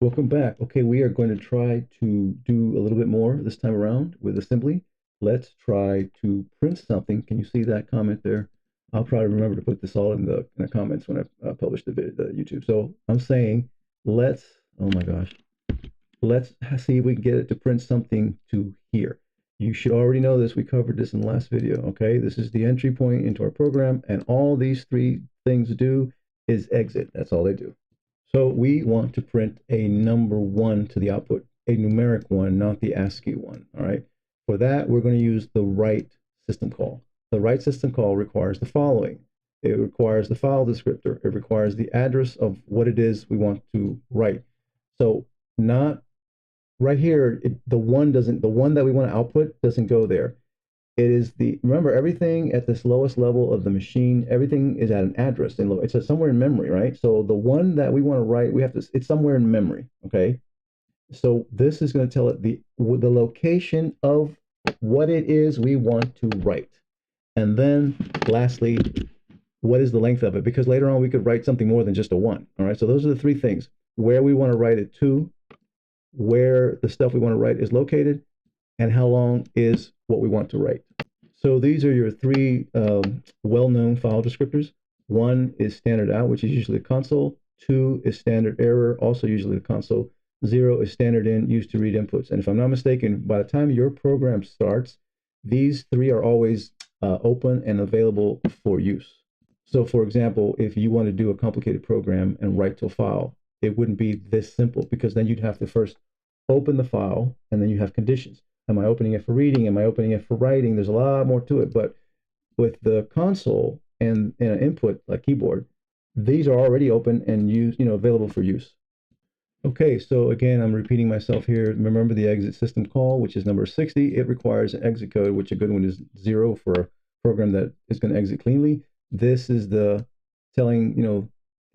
Welcome back. Okay, we are going to try to do a little bit more this time around with assembly. Let's try to print something. Can you see that comment there? I'll try to remember to put this all in the comments when I publish the YouTube. So I'm saying let's, oh my gosh, let's see if we can get it to print something to here. You should already know this. We covered this in the last video. Okay, this is the entry point into our program, and all these three things do is exit. That's all they do. So we want to print a number one to the output, a numeric one, not the ASCII one. All right. For that, we're going to use the write system call. The write system call requires the following. It requires the file descriptor. It requires the address of what it is we want to write. So not right here, the one that we want to output doesn't go there. It is remember, everything at this lowest level of the machine, everything is at an address, and it's somewhere in memory, right? So the one that we want to write, it's somewhere in memory, okay? So this is going to tell it the location of what it is we want to write. And then lastly, what is the length of it? Because later on we could write something more than just a one, all right? So those are the three things: where we want to write it to, where the stuff we want to write is located, and how long is what we want to write. So these are your three well-known file descriptors. One is standard out, which is usually the console. Two is standard error, also usually the console. Zero is standard in, used to read inputs. And if I'm not mistaken, by the time your program starts, these three are always open and available for use. So for example, if you want to do a complicated program and write to a file, it wouldn't be this simple, because then you'd have to first open the file, and then you have conditions. Am I opening it for reading? Am I opening it for writing? There's a lot more to it. But with the console and an input like keyboard, these are already open and available for use. Okay, so again, I'm repeating myself here. Remember the exit system call, which is number 60. It requires an exit code, which a good one is 0 for a program that is going to exit cleanly. This is the telling,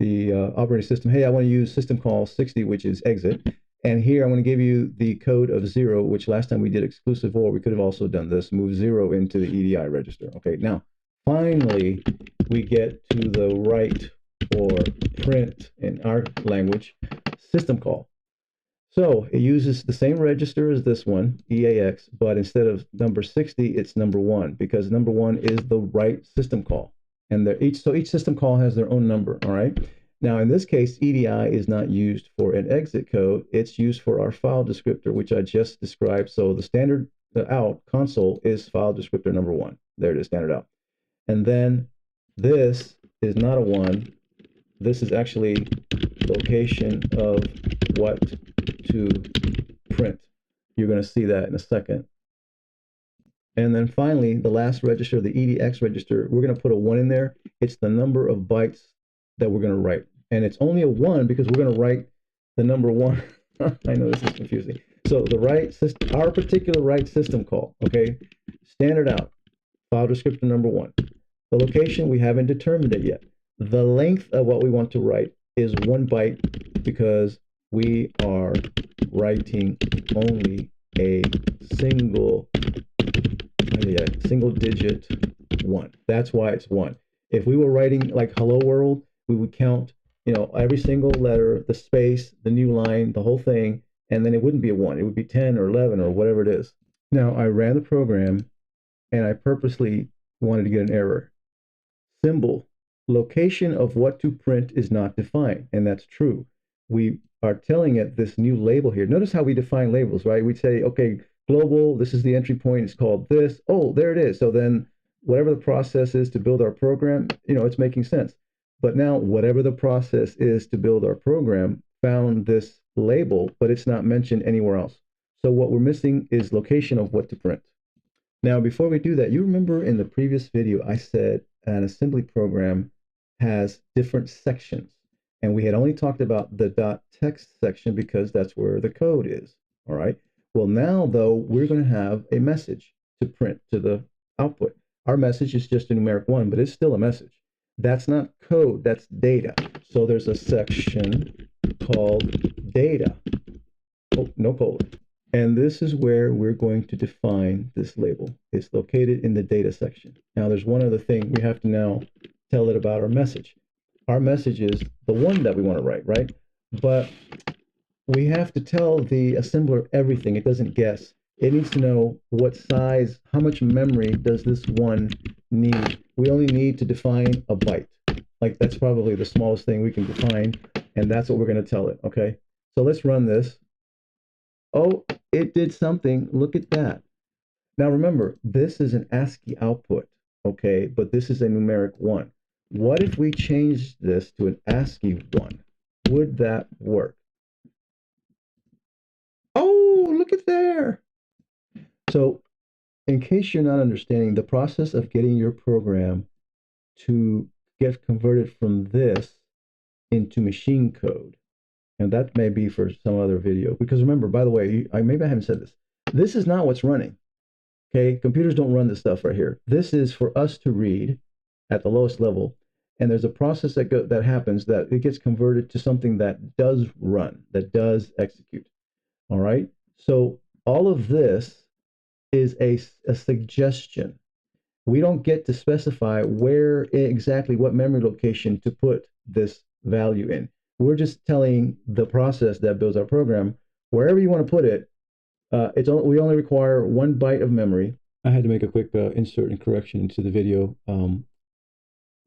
the operating system, hey, I want to use system call 60, which is exit. And here I'm going to give you the code of 0, which last time we did exclusive OR, we could have also done this, move 0 into the EDI register. Okay, now finally we get to the write or print in our language system call. So it uses the same register as this one, EAX, but instead of number 60, it's number 1, because number 1 is the write system call. And each system call has their own number, all right? Now, in this case, EDI is not used for an exit code. It's used for our file descriptor, which I just described. So the standard out console is file descriptor number 1. There it is, standard out. And then this is not a 1. This is actually location of what to print. You're going to see that in a second. And then finally, the last register, the EDX register, we're going to put a 1 in there. It's the number of bytes that we're going to write. And it's only a 1 because we're going to write the number 1. I know this is confusing. So the write system, our particular write system call, okay, standard out, file descriptor number 1. The location, we haven't determined it yet. The length of what we want to write is 1 byte, because we are writing only a single digit 1. That's why it's 1. If we were writing like hello world, we would count, every single letter, the space, the new line, the whole thing, and then it wouldn't be a 1. It would be 10 or 11 or whatever it is. Now, I ran the program, and I purposely wanted to get an error. Symbol, location of what to print is not defined, and that's true. We are telling it this new label here. Notice how we define labels, right? We say, okay, global, this is the entry point, it's called this. Oh, there it is. So then whatever the process is to build our program, it's making sense. But now whatever the process is to build our program found this label, but it's not mentioned anywhere else. So what we're missing is location of what to print. Now, before we do that, you remember in the previous video, I said an assembly program has different sections, and we had only talked about the .text section because that's where the code is. All right. Well, now though, we're going to have a message to print to the output. Our message is just a numeric 1, but it's still a message. That's not code, that's data. So there's a section called data. Oh, no colon. And this is where we're going to define this label. It's located in the data section. Now there's one other thing. We have to now tell it about our message. Our message is the one that we want to write, right? But we have to tell the assembler everything. It doesn't guess. It needs to know what size, how much memory does this one need. We only need to define a byte. Like that's probably the smallest thing we can define, and that's what we're going to tell it. Okay. So let's run this. Oh, it did something. Look at that. Now remember, this is an ASCII output, okay, but this is a numeric one. What if we change this to an ASCII one? Would that work? Oh, look at there. So in case you're not understanding, the process of getting your program to get converted from this into machine code, and that may be for some other video, because remember, by the way, maybe I haven't said this. This is not what's running. Okay, computers don't run this stuff right here. This is for us to read at the lowest level, and there's a process that happens that it gets converted to something that does run, that does execute. All right. So all of this is a suggestion. We don't get to specify where exactly what memory location to put this value in. We're just telling the process that builds our program wherever you want to put it. We only require 1 byte of memory. I had to make a quick insert and correction into the video.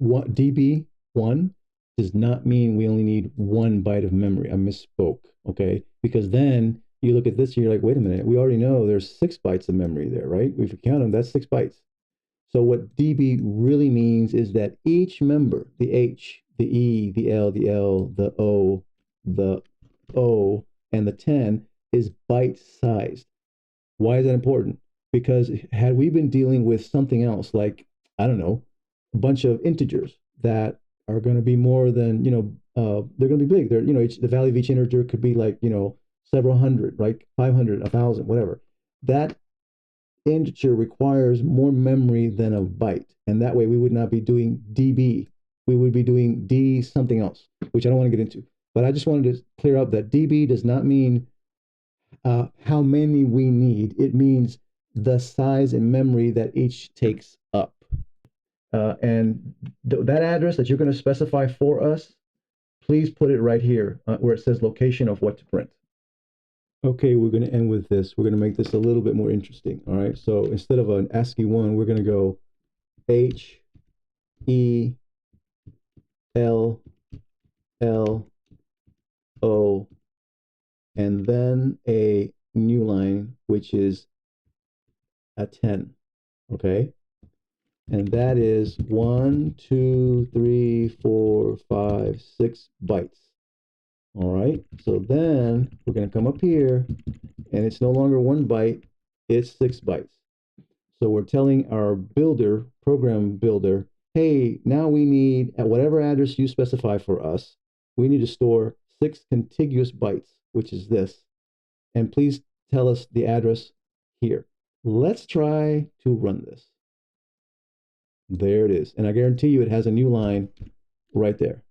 DB1 does not mean we only need 1 byte of memory. I misspoke, okay? Because then you look at this and you're like, wait a minute, we already know there's 6 bytes of memory there, right? If you count them, that's 6 bytes. So what DB really means is that each member, the H, the E, the L, the O, and the 10 is byte sized. Why is that important? Because had we been dealing with something else, like, I don't know, a bunch of integers that are going to be more than, they're going to be big. The value of each integer could be like, several hundred, right? 500, 1,000, whatever. That integer requires more memory than a byte. And that way we would not be doing DB. We would be doing D something else, which I don't want to get into. But I just wanted to clear up that DB does not mean how many we need. It means the size and memory that each takes up. And that address that you're going to specify for us, please put it right here where it says location of what to print. Okay, we're going to end with this. We're going to make this a little bit more interesting. All right. So instead of an ASCII one, we're going to go H, E, L, L, O, and then a new line, which is a 10. Okay. And that is 1, 2, 3, 4, 5, 6 bytes. All right. So then we're going to come up here, and it's no longer 1 byte, it's 6 bytes. So we're telling our builder, program builder, hey, now we need, at whatever address you specify for us, we need to store 6 contiguous bytes, which is this. And please tell us the address here. Let's try to run this. There it is. And I guarantee you it has a new line right there.